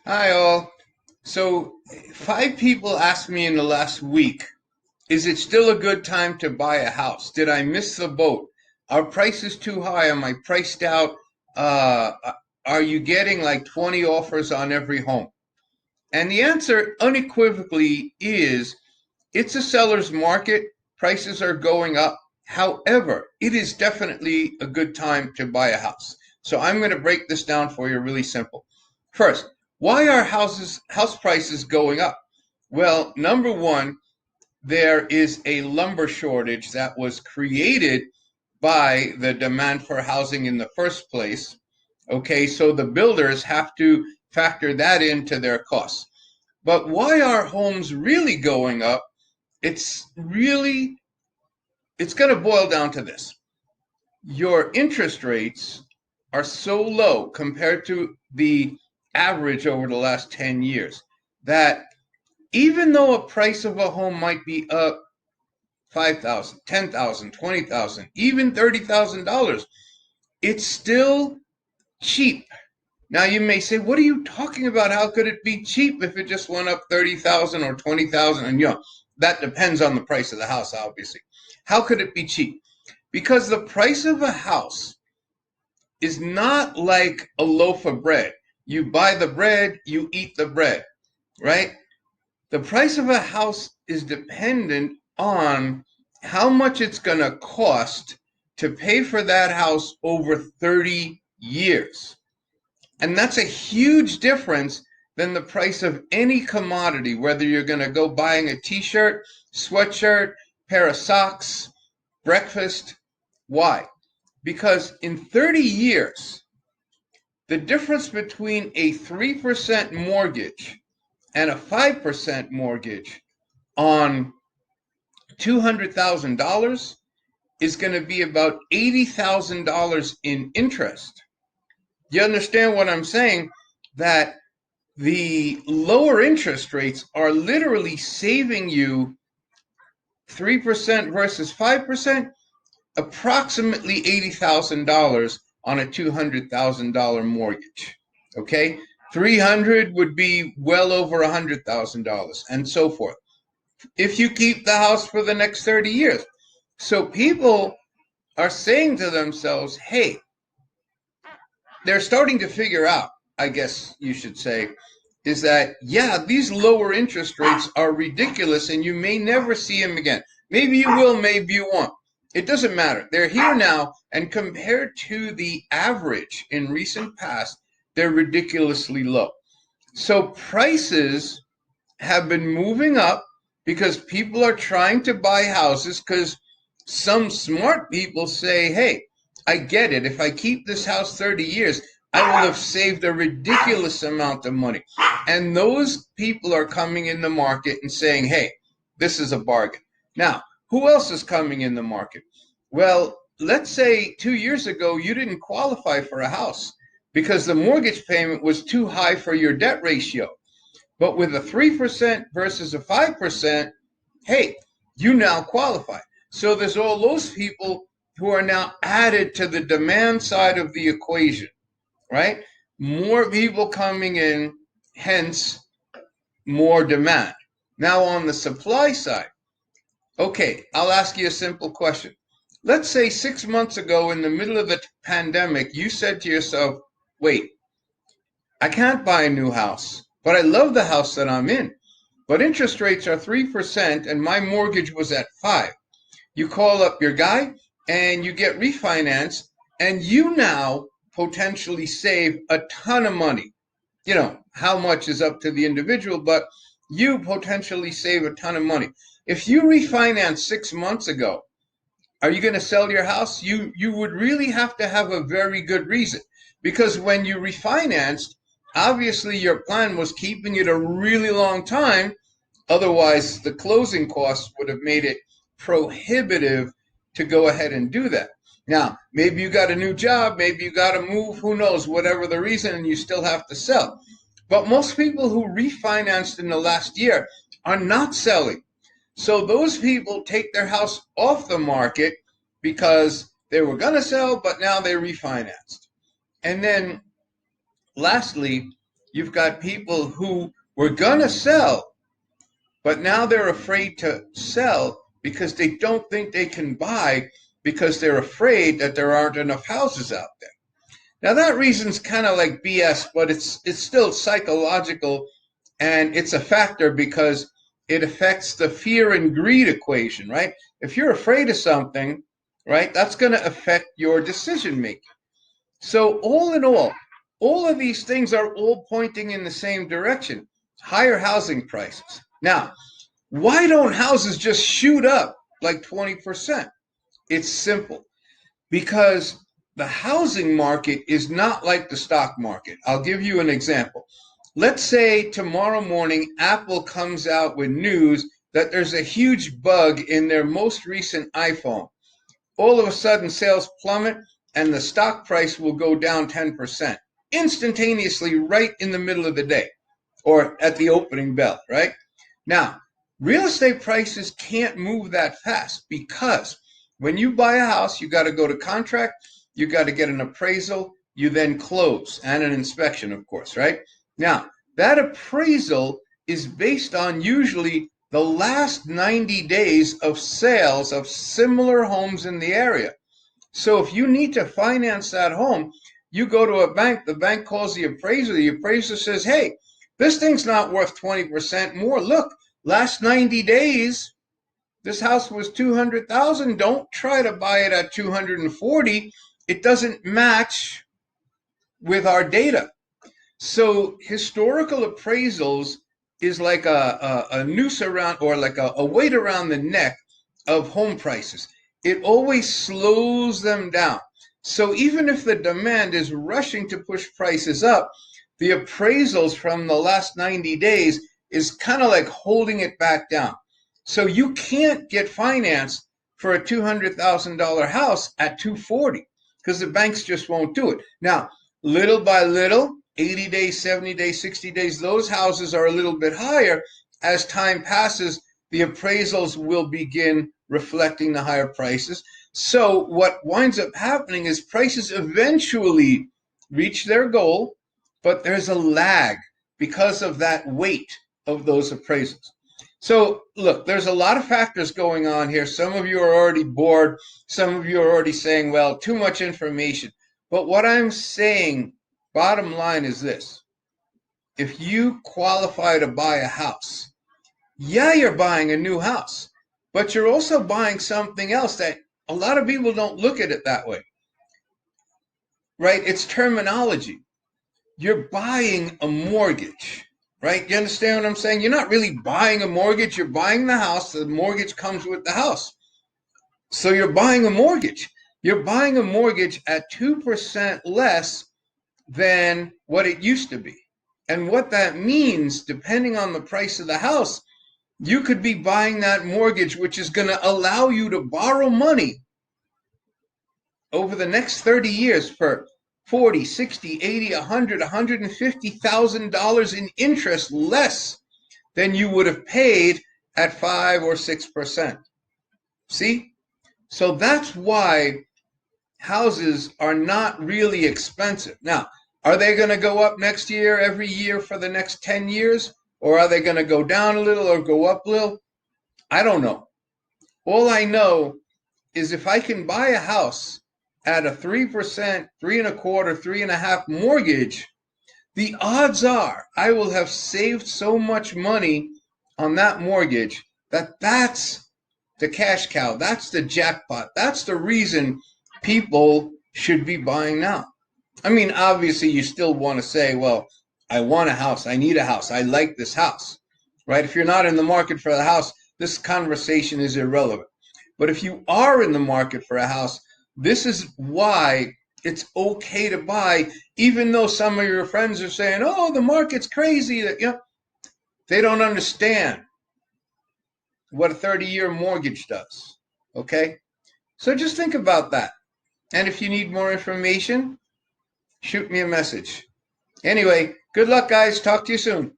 Hi, all. So, 5 people asked me in the last week, is it still a good time to buy a house? Did I miss the boat? Are prices too high? Am I priced out? Uh, are you getting like 20 offers on every home? And the answer unequivocally is it's a seller's market. Prices are going up. However, it is definitely a good time to buy a house. So I'm going to break this down for you really simple. First, why are house prices going up? Well, number one, there is a lumber shortage that was created by the demand for housing in the first place. Okay, so the builders have to factor that into their costs. But why are homes really going up? It's really it's going to boil down to this. Your interest rates are so low compared to the average over the last 10 years that even though a price of a home might be up 5,000, 10,000, 20,000, even $30,000, it's still cheap. Now you may say, what are you talking about? How could it be cheap if it just went up 30,000 or 20,000? And that depends on the price of the house, obviously. How could it be cheap? Because the price of a house is not like a loaf of bread. You buy the bread, you eat the bread, right? The price of a house is dependent on how much it's going to cost to pay for that house over 30 years. And that's a huge difference than the price of any commodity, whether you're going to go buying a t-shirt, sweatshirt, pair of socks, breakfast. Why? Because in 30 years, the difference between a 3% mortgage and a 5% mortgage on $200,000 is going to be about $80,000 in interest. You understand what I'm saying? That the lower interest rates are literally saving you 3% versus 5%, approximately $80,000 on a $200,000 mortgage. Okay? 300 would be well over $100,000 and so forth. If you keep the house for the next 30 years. So people are saying to themselves, hey, they're starting to figure out, I guess you should say, is that, yeah, these lower interest rates are ridiculous and you may never see them again. Maybe you will, maybe you won't. It doesn't matter. They're here now, and compared to the average in recent past, they're ridiculously low. So prices have been moving up because people are trying to buy houses because some smart people say, hey, I get it. If I keep this house 30 years, I will have saved a ridiculous amount of money. And those people are coming in the market and saying, hey, this is a bargain. Now, who else is coming in the market? Well, let's say 2 years ago, you didn't qualify for a house because the mortgage payment was too high for your debt ratio. But with a 3% versus a 5%, hey, you now qualify. So there's all those people who are now added to the demand side of the equation, right? More people coming in, hence more demand. Now on the supply side, okay, I'll ask you a simple question. Let's say 6 months ago in the middle of the pandemic, you said to yourself, wait, I can't buy a new house, but I love the house that I'm in. But interest rates are 3% and my mortgage was at 5. You call up your guy and you get refinanced and you now potentially save a ton of money. How much is up to the individual, but you potentially save a ton of money. If you refinanced 6 months ago, are you going to sell your house? You would really have to have a very good reason, because when you refinanced, obviously your plan was keeping it a really long time. Otherwise, the closing costs would have made it prohibitive to go ahead and do that. Now, maybe you got a new job, maybe you got to move, who knows, whatever the reason, and you still have to sell. But most people who refinanced in the last year are not selling. So those people take their house off the market because they were going to sell, but now they refinanced. And then lastly, You've got people who were going to sell, but now they're afraid to sell because they don't think they can buy because they're afraid that there aren't enough houses out there. Now that reason's kind of like BS, but it's still psychological, and it's a factor because it affects the fear and greed equation, right? If you're afraid of something, right, that's going to affect your decision making. So all in all of these things are all pointing in the same direction, higher housing prices. Now, why don't houses just shoot up like 20%? It's simple, because the housing market is not like the stock market. I'll give you an example. Let's say tomorrow morning Apple comes out with news that there's a huge bug in their most recent iPhone. All of a sudden sales plummet and the stock price will go down 10% instantaneously right in the middle of the day or at the opening bell, right? Now, real estate prices can't move that fast because when you buy a house, you got to go to contract, you got to get an appraisal, you then close, and an inspection, of course, right? Now, that appraisal is based on usually the last 90 days of sales of similar homes in the area. So if you need to finance that home, you go to a bank, the bank calls the appraiser says, hey, this thing's not worth 20% more. Look, last 90 days, this house was 200,000. Don't try to buy it at 240. It doesn't match with our data. So historical appraisals is like a noose around, or like a weight around the neck of home prices. It always slows them down. So even if the demand is rushing to push prices up, the appraisals from the last 90 days is kind of like holding it back down. So you can't get financed for a $200,000 house at 240 because the banks just won't do it. Now, little by little, 80 days, 70 days, 60 days, those houses are a little bit higher. As time passes, the appraisals will begin reflecting the higher prices. So what winds up happening is prices eventually reach their goal, but there's a lag because of that weight of those appraisals. So look, there's a lot of factors going on here. Some of you are already bored. Some of you are already saying, well, too much information. But what I'm saying, bottom line, is this. If you qualify to buy a house, yeah, you're buying a new house, but you're also buying something else that a lot of people don't look at it that way, right? It's terminology. You're buying a mortgage, right? You understand what I'm saying? You're not really buying a mortgage. You're buying the house. The mortgage comes with the house. So you're buying a mortgage. You're buying a mortgage at 2% less than what it used to be. And what that means, depending on the price of the house, you could be buying that mortgage, which is going to allow you to borrow money over the next 30 years for 40, 60, 80, 100, $150,000 in interest less than you would have paid at 5 or 6%. See? So that's why houses are not really expensive. Now, are they going to go up next year, every year for the next 10 years? Or are they going to go down a little or go up a little? I don't know. All I know is if I can buy a house at a 3%, 3.25%, 3.5% mortgage, the odds are I will have saved so much money on that mortgage that that's the cash cow. That's the jackpot. That's the reason people should be buying now. I mean, obviously, you still want to say, well, I want a house. I need a house. I like this house, right? If you're not in the market for the house, this conversation is irrelevant. But if you are in the market for a house, this is why it's okay to buy, even though some of your friends are saying, oh, the market's crazy. That, you know, they don't understand what a 30-year mortgage does, okay? So just think about that. And if you need more information, shoot me a message. Anyway, good luck, guys. Talk to you soon.